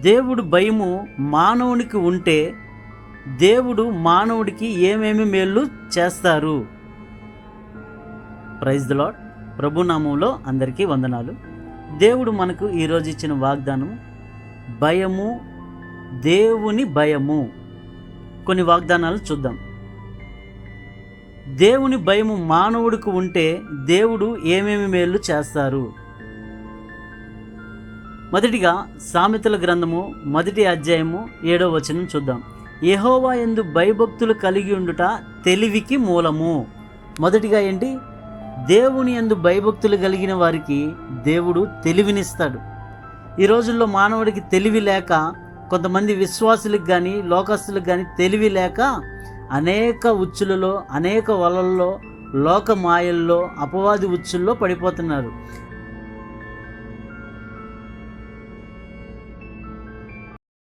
దేవుడు భయము మానవునికి ఉంటే దేవుడు మానవుడికి ఏమేమి మేళ్ళు చేస్తారు? Praise the lord. ప్రభునామంలో అందరికీ వందనాలు. దేవుడు మనకు ఈరోజు ఇచ్చిన వాగ్దానం భయము, దేవుని భయము. కొన్ని వాగ్దానాలు చూద్దాం. దేవుని భయము మానవుడికి ఉంటే దేవుడు ఏమేమి మేళ్ళు చేస్తారు? మొదటిగా సామెతల గ్రంథము 1వ అధ్యాయము 7వ వచనం చూద్దాం. యెహోవా యందు భయభక్తులు కలిగి ఉండుట తెలివికి మూలము. మొదటిగా ఏంటి? దేవుని యందు భయభక్తులు కలిగిన వారికి దేవుడు తెలివినిస్తాడు. ఈ రోజుల్లో మానవుడికి తెలివి లేక, కొంతమంది విశ్వాసులకు కానీ లోకస్తులకు కానీ తెలివి లేక అనేక ఉచ్చులలో, అనేక వలల్లో, లోక మాయల్లో, అపవాది ఉచ్చుల్లో పడిపోతున్నారు.